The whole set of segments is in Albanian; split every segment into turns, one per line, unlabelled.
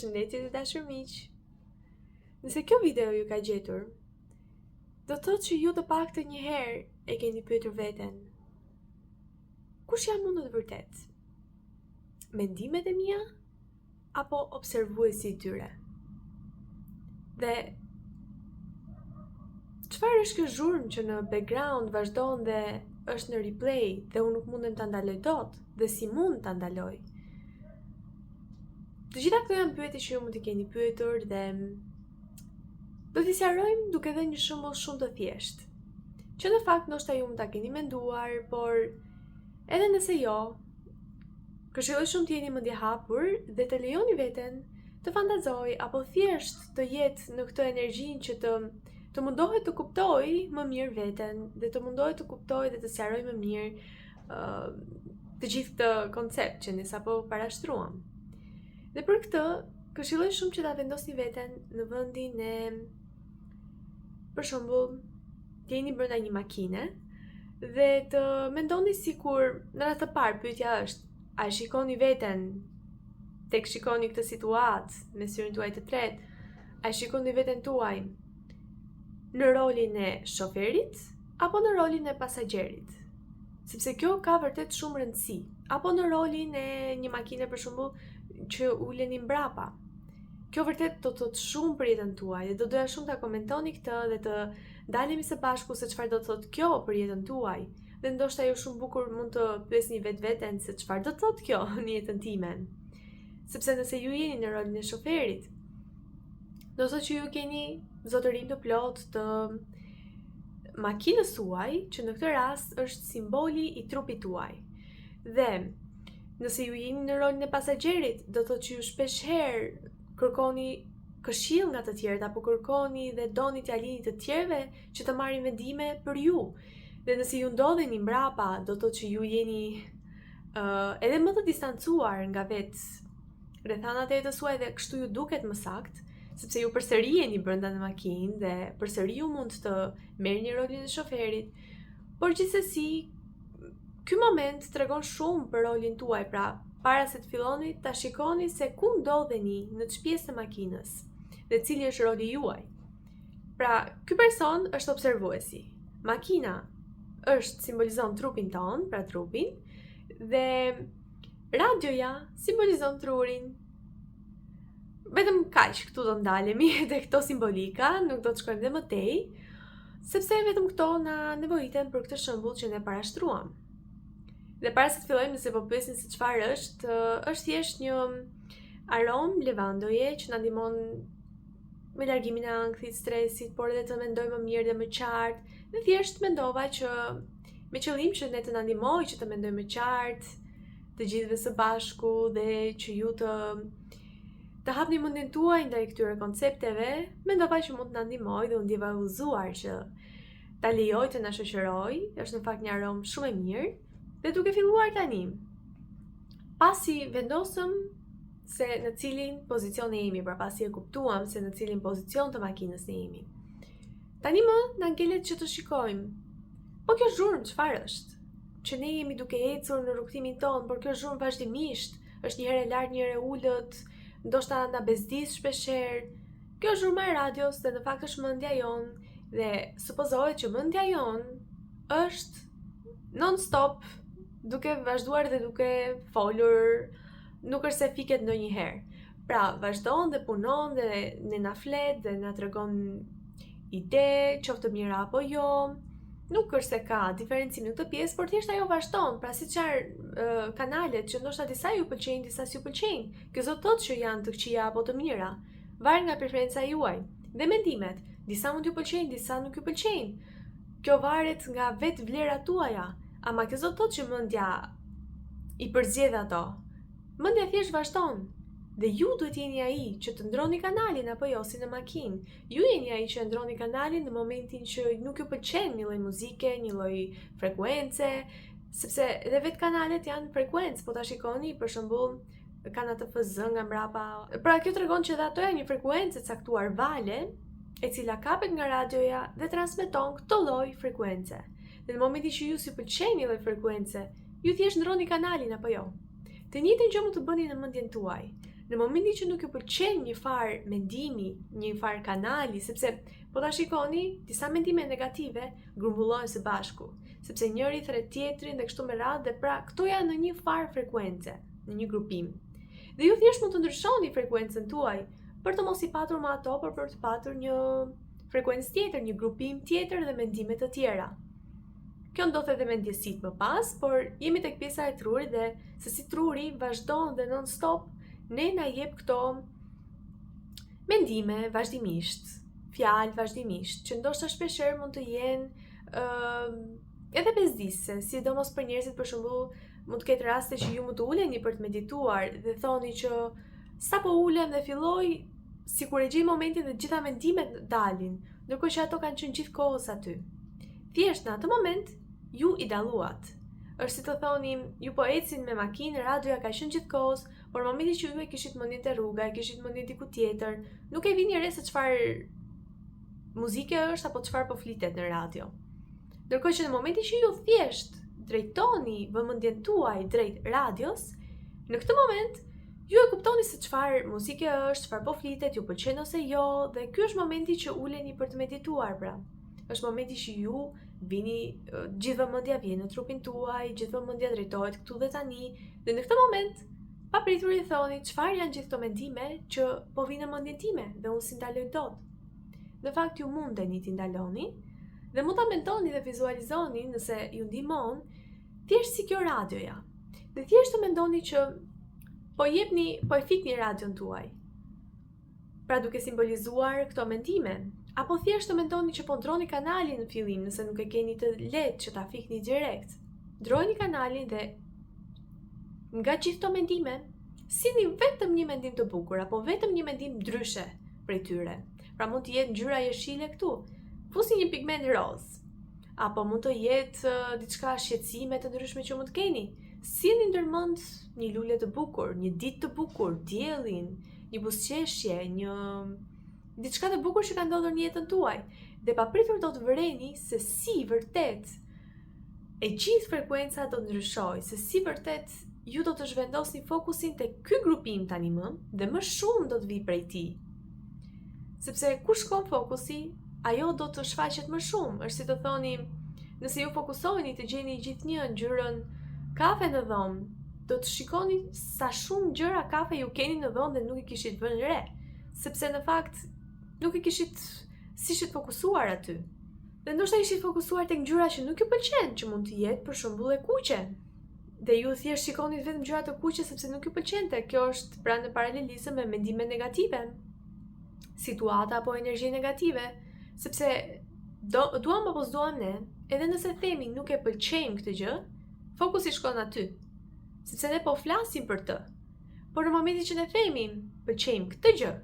Përshëndetje të dashur miq. Nëse kjo video ju ka gjetur, do të thotë që ju të paktën një herë e keni pyetur veten: kush jam unë në të vërtetë? Mendimet e mia apo observuesi i tyre? Dhe çfarë është kjo zhurmë që në background vazhdon dhe është në replay dhe unë nuk mundem ta ndaloj dot, dhe si mund ta ndaloj? Të gjitha këto janë pyetje që ju mund t'i keni pyetur dhe do t'i sqarojmë duke dhënë një shembull shumë të thjeshtë, që në fakt ndoshta ju mund ta keni menduar, por edhe nëse jo, këshilloj shumë të jeni mendje hapur dhe të lejoni veten të fantazoj apo thjesht të jetë në këtë energjinë që të mundohet të kuptoj më mirë veten dhe të mundohet të kuptoj dhe të sqaroj më mirë të gjithë këtë koncept që ne sapo parashtruam. Dhe për këtë, këshilloj shumë që ta vendosni veten në vendin e, për shembull, të jeni brenda një makine dhe të mendoni sikur në rast të parë pyetja është: a e shikoni veten tek shikoni këtë situatë me syrin tuaj të tretë? A e shikoni veten tuaj në rolin e shoferit apo në rolin e pasagjerit? Sepse kjo ka vërtet shumë rëndësi. Apo në rolin e një makine, për shembull, që uleni mbrapa. Kjo vërtet do të thotë shumë për jetën tuaj dhe do doja shumë ta komentoni këtë dhe të dalemi së bashku se çfarë do të thotë kjo për jetën tuaj. Dhe ndoshta ju shumë bukur mund të pyesni vetveten se çfarë do të thotë kjo në jetën time. Sepse nëse ju jeni në rolin e shoferit, do të thotë që ju keni zotërim të plot të makinës tuaj, që në këtë rast është simboli i trupit tuaj. Dhe nëse ju jeni në rolin e pasagjerit, do të thotë që ju shpesh herë kërkoni këshill nga të tjerët apo kërkoni dhe doni t'ia lini të tjerëve që të marrin vendime për ju. Dhe nëse ju ndodheni mbrapa, do të thotë që ju jeni edhe më të distancuar nga rrethanat e jetës suaj dhe kështu ju duket më saktë, sepse ju përsëri jeni brenda në makinë dhe përsëri ju mund të merrni rolin e shoferit. Por gjithsesi, ky moment tregon shumë për rolin tuaj, pra para se të filloni ta shikoni se ku ndodheni në ç'është pjesë të makinës dhe cili është roli juaj. Pra, ky person është observuesi. Makina simbolizon trupin ton, pra trupin, dhe radioja simbolizon trurin. Vetëm kaq këtu do ndalemi te këto simbolika, nuk do të shkojmë dhe më tej, sepse vetëm këto na nevojiten për këtë shembull që ne parashtruam. Dhe para se të fillojmë, nëse po pyesin se çfarë është thjesht një aromë levandoje që na ndihmon me largimin e ankthit, stresit, por edhe të mendojmë më mirë dhe më qartë. Dhe thjesht mendova që me qëllim që ne të na ndihmojë që të mendojmë më qartë, të gjithëve së bashku, dhe që ju të hapni mendjen tuaj ndaj këtyre koncepteve, mendova që mund të na ndihmojë dhe u ndjeva e udhëzuar që ta lejoj të na shoqëroj. Është në fakt një aromë shumë e mirë. Dhe duke filluar tani, pasi vendosëm se në cilin pozicion e jemi, pra pasi e kuptuam se në cilin pozicion të makinës ne jemi, tani më na ngelet që të shikojmë: po kjo zhurmë çfarë është? Që ne jemi duke ecur në rrugtimin ton, por kjo zhurmë vazhdimisht është një herë e lartë, një herë e ulët, ndoshta na bezdis shpeshherë. Kjo zhurma e radios dhe në fakt është mendja jonë, dhe supozohet që mendja jonë është non-stop duke vazhduar dhe duke folur, nuk është se fiket ndonjëherë. Pra, vazhdon dhe punon dhe ne na flet dhe na tregon ide, qoftë të mira apo jo. Nuk është se ka diferencim në këtë pjesë, por thjesht ajo vazhdon. Pra, siç janë kanalet që ndoshta disa ju pëlqejnë, disa s'ju pëlqejnë. Kjo do të thotë që janë të këqija apo të mira, varet nga preferenca juaj. Dhe mendimet, disa mund t'ju pëlqejnë, disa nuk ju pëlqejnë. Kjo varet nga vetë vlerat tuaja. Ama kjo do të thotë që mendja i përzgjedh ato. Mendja thjesht vazhdon. Dhe ju duhet jeni ai që të ndroni kanalin apo jo, si në makinë. Ju jeni ai që ndroni kanalin në momentin që nuk ju pëlqen një lloj muzike, një lloj frekuence, sepse edhe vetë kanalet janë frekuencë, po ta shikoni për shembull kanë atë FZ nga mbrapa. Pra kjo tregon që edhe ato janë një frekuencë e caktuar vale, e cila kapet nga radioja dhe transmeton këtë lloj frekuence. Dhe në momentin që ju si pëlqen një lloj frekuence, ju thjesht ndroni kanalin apo jo. Të njëjtën gjë mund të bëni në mendjen tuaj. Në momentin që nuk ju pëlqen një farë mendimi, një farë kanali, sepse po ta shikoni, disa mendime negative grumbullohen së bashku, sepse njëri thret tjetrin dhe kështu me radhë, dhe pra këto janë në një farë frekuence, në një grupim. Dhe ju thjesht mund të ndryshoni frekuencën tuaj për të mos i patur me ato, por për të patur një frekuencë tjetër, një grupim tjetër dhe mendime të tjera. Kjo ndodhet edhe me ndjesit më pas, por jemi tek pjesa e trurit dhe se si truri vazhdon dhe non stop ne na jep këto mendime vazhdimisht, fjalë vazhdimisht, që ndoshta shpeshherë mund të jenë edhe bezdisëse, sidomos për njerëzit për shembull, mund të ketë raste që ju mund të uleni për të medituar dhe thoni që sapo ulem dhe filloj, sikur e gjej momentin dhe gjitha mendimet dalin, ndërkohë që ato kanë qenë gjithkohës aty. Thjesht në atë moment ju i dalluat. Është si të thoni, ju po ecin me makinë, radioja ka qenë gjithkohës, por momenti që ju e kishit mendjen te rruga, e kishit mendjen diku tjetër, nuk e vini re se çfarë muzike është apo çfarë po flitet në radio. Ndërkohë që në momentin që ju thjesht drejtoni vëmendjen tuaj drejt radios, në këtë moment ju e kuptoni se çfarë muzike është, çfarë po flitet, ju pëlqen ose jo, dhe ky është momenti që uleni për të medituar, pra. Është momenti që ju vini, gjithë vëmendja vjen në trupin tuaj, gjithë vëmendja drejtohet këtu dhe tani, dhe në këtë moment papritur i thoni çfarë janë gjithë këto mendime që po vinë në mendjen time dhe unë si ndaloj dot. Në fakt ju mundeni t'i ndaloni dhe mund ta mendoni dhe vizualizoni nëse ju ndihmon, thjesht si kjo radioja. Dhe thjesht të mendoni që po e fikni radion tuaj. Pra duke simbolizuar këto mendime, apo thjesht të mendoni që po ndroni kanalin në fillim nëse nuk e keni të lehtë që ta fikni direkt. Ndrojeni kanalin dhe nga gjithë këto mendime, sillni vetëm një mendim të bukur apo vetëm një mendim ndryshe prej tyre. Pra mund të jetë ngjyra jeshile këtu, fusni një pigment roz, apo mund të jetë diçka shqetësime të ndryshme që mund të keni. Sillni ndërmend një lule të bukur, një ditë të bukur, diellin, një buzëqeshje, diçka të bukur që ka ndodhur në jetën tuaj, dhe papritur do të vëreni se si vërtet e gjithë frekuenca do të ndryshojë, se si vërtet ju do të zhvendosni fokusin te ky grupim tani më, dhe më shumë do të vi prej tij. Sepse ku shkon fokusi, ajo do të shfaqet më shumë. Është si të thoni, nëse ju fokusoheni të gjeni gjithnjë ngjyrën kafe në dhomë, do të shikoni sa shumë ngjyra kafe ju keni në dhomë dhe nuk i kishit vënë re, sepse në fakt nuk i kishit fokusuar aty. Dhe ndoshta ishit fokusuar tek ngjyra që nuk ju pëlqen, që mund të jetë për shembull e kuqe. Dhe ju thjesht shikoni vetëm ngjyra të kuqe sepse nuk ju pëlqente. Kjo është pra në paralelizëm me mendime negative, situata apo energji negative, sepse duam apo s'duam ne, edhe nëse themi nuk e pëlqejmë këtë gjë, fokusi shkon aty, sepse ne po flasim për të. Por në momentin që ne themi pëlqejmë këtë gjë,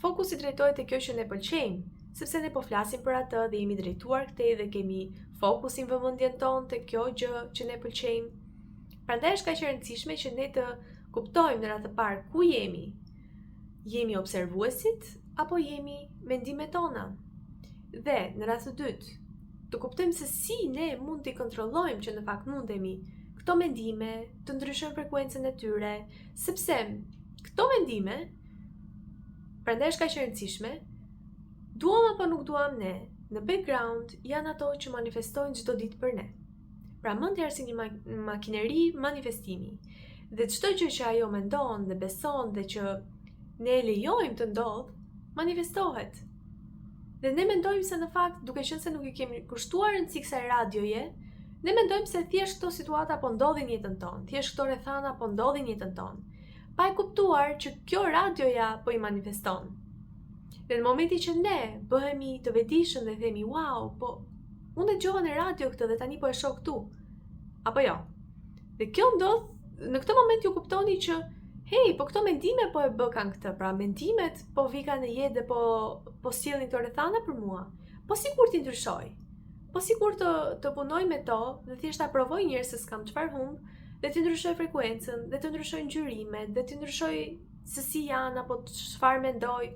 fokusi drejtohet te kjo që ne pëlqejmë, sepse ne po flasim për atë dhe jemi drejtuar këtej dhe kemi fokusin vëmendjen tonë te kjo gjë që ne pëlqejmë. Prandaj është kaq e rëndësishme që ne të kuptojmë në radhë të parë ku jemi. Jemi observuesit apo jemi mendimet tona? Dhe në radhë të dytë, të kuptojmë se si ne mund t'i kontrollojmë që në fakt mundemi këto mendime të ndryshojnë frekuencën e tyre, sepse këto mendime, prandaj është kaq e rëndësishme, duam apo nuk duam ne, në background janë ato që manifestojnë çdo ditë për ne. Pra mendja është si një makineri manifestimi. Dhe çdo gjë që ajo mendon dhe beson dhe që ne e lejojmë të ndodh, manifestohet. Dhe ne mendojmë se në fakt, duke qenë se nuk i kemi kushtuar rëndësi kësaj radioje, ne mendojmë se thjesht këto situata po ndodhin në jetën tonë, thjesht këto rrethana po ndodhin në jetën tonë, pa e kuptuar që kjo radioja po i manifeston. Dhe në momentin që ne bëhemi të vetëdijshëm dhe themi, wow, po unë e dëgjova në radio këtë dhe tani po e shoh këtu. Apo jo. Dhe kjo ndodh, në këtë moment ju kuptoni që hey, po këto mendime po e bë kanë këtë, pra mendimet po vika në jetë dhe po sjellin këto rrethana për mua. Po sikur ti ndryshoj. Po sikur të punoj me to dhe thjesht ta provoj një herë se s'kam çfarë humb, dhe të ndryshoj frekuencën, dhe të ndryshoj ngjyrimet, dhe të ndryshoj se si janë apo çfarë mendoj.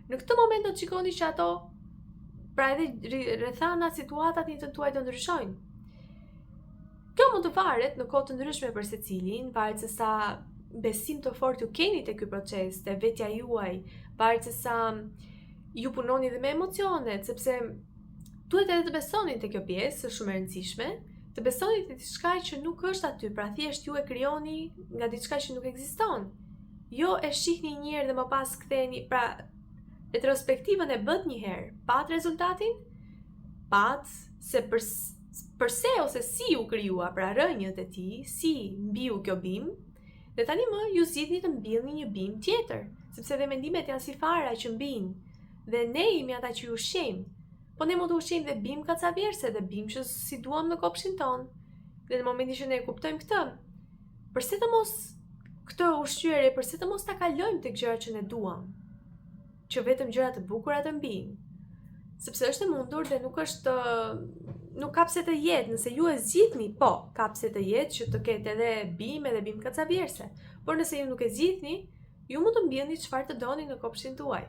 Në këtë moment do të shikoni që ato, pra edhe rrethana, situatat në jetën tuaj do ndryshojnë. Kjo mund të varet në kohë të ndryshme për secilin, varet se sa besim të fortë ju keni te ky proces, te vetja juaj, varet se sa ju punoni dhe me emocionet, sepse duhet edhe të besoni te kjo pjesë, është shumë e rëndësishme, të besoni te diçka që nuk është aty, pra thjesht ju e krijoni nga diçka që nuk ekziston. Jo e shihni një herë dhe më pas ktheheni, pra retrospektivën e bët një herë, pat rezultatin, pat se përse ose si u krijua, pra rrënjët e tij, si mbiu kjo bim, dhe tani më ju zgjidhni të mbillni një bim tjetër, sepse dhe mendimet janë si fara që mbijnë, dhe ne jemi ata që ju ushqejmë. Po ne mund të ushqejmë dhe bim kacaverse, dhe bim që si duam në kopshin ton. Dhe në momentin që ne kuptojmë këtë, përse të mos këtë ushqyerje, përse të mos ta kalojmë tek gjërat që ne duam, që vetëm gjërat të bukura të mbijnë. Sepse është e mundur dhe nuk kapse të jetë, nëse ju e zgjidhni, po, kapse të jetë që të ketë edhe bim kacaverse. Por nëse ju nuk e zgjidhni, ju mund të mbillni çfarë të doni në kopshin tuaj.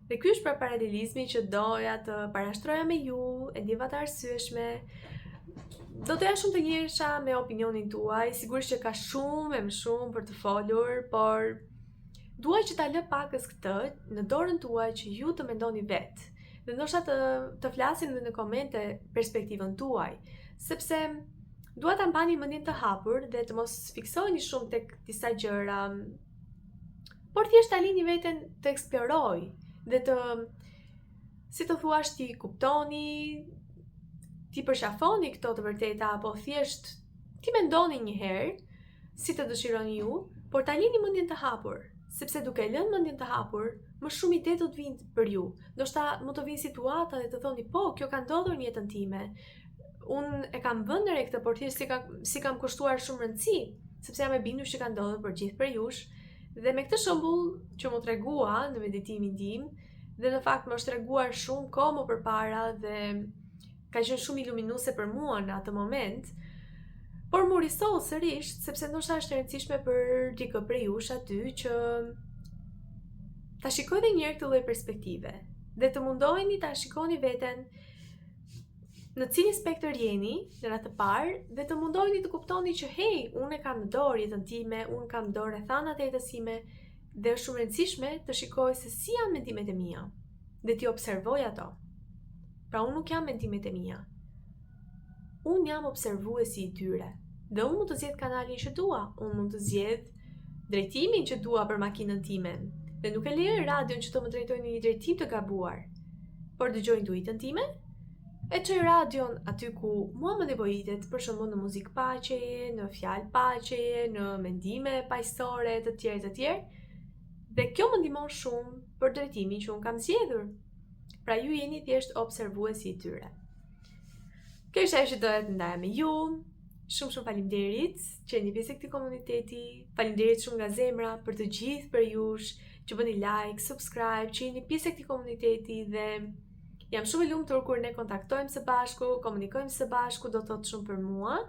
Dhe ky është pra paralelizmi që doja të parashtroja me ju, e ndjeva të arsyeshme. Do të janë shumë të njersha me opinionin tuaj, sigurisht që ka shumë e më shumë për të folur, por dua që ta lë pakës këtë në dorën tuaj që ju të mendoni vetë. Dhe ndoshta të flasim edhe në komente perspektivën tuaj, sepse dua ta mbani mendjen të hapur dhe të mos fiksoheni shumë tek disa gjëra, por thjesht ta lini veten të eksploroj dhe të, si të thuash, ti kuptoni, ti përshafoni këto të vërteta, apo thjesht ti mendoni një herë si të dëshironi ju, por ta lini mendjen të hapur, sepse duke lënë mendjen të hapur, më shumë ide do të vinë për ju. Ndoshta mund të vinë situata dhe të thoni, po, kjo ka ndodhur në jetën time. Unë e kam vënë re këtë, por thjesht si kam kushtuar shumë rëndësi, sepse jam e bindur që ka ndodhur për gjithë për jush. Dhe me këtë shembull që më tregua në meditimin tim, dhe në fakt më është treguar shumë kohë më përpara dhe ka qenë shumë iluminuese për mua në atë moment, por më risoll sërish, sepse ndoshta është e rëndësishme për dikë për jush aty që ta shikoj dhe njërë këtë lloj perspektive dhe të mundoheni ta shikoni veten në cilin spektër jeni në radhë të parë dhe të mundoheni të kuptoni që hej, unë e kam në dorë jetën time, unë kam në dorë rrethanat e jetës time dhe është shumë rëndësishme të shikoj se si janë mendimet e mia dhe t'i observoj ato. Pra unë nuk jam mendimet e mia. Unë jam observuesi i tyre dhe unë mund të zgjedh kanalin që dua, unë mund të zgjedh drejtimin që dua për makinën time. Dhe nuk e lejoj radion që të më drejtojë në një drejtim të gabuar, por dëgjoj intuitën time, e çoj radion aty ku mua më nevojitet, për shembull në muzikë paqeje, në fjalë paqeje, në mendime paqësore të tjerë, dhe kjo më ndihmon shumë për drejtimin që unë kam zgjedhur. Pra ju jeni thjesht observuesi i tyre. Kjo është ajo që doja të ndaja me ju. Shumë faleminderit që jeni pjesë e këtij komuniteti. Faleminderit shumë nga zemra për të gjithë për jush që bëni like, subscribe, që jeni pjesë e këtij komuniteti dhe jam shumë e lumtur kur ne kontaktojmë së bashku, komunikojmë së bashku, do të thotë shumë për mua.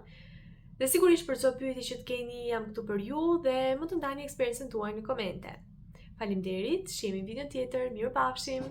Dhe sigurisht për çdo pyetje që të keni jam këtu për ju dhe mund të ndani eksperiencën tuaj në komente. Faleminderit, shihemi në video tjetër, mirupafshim.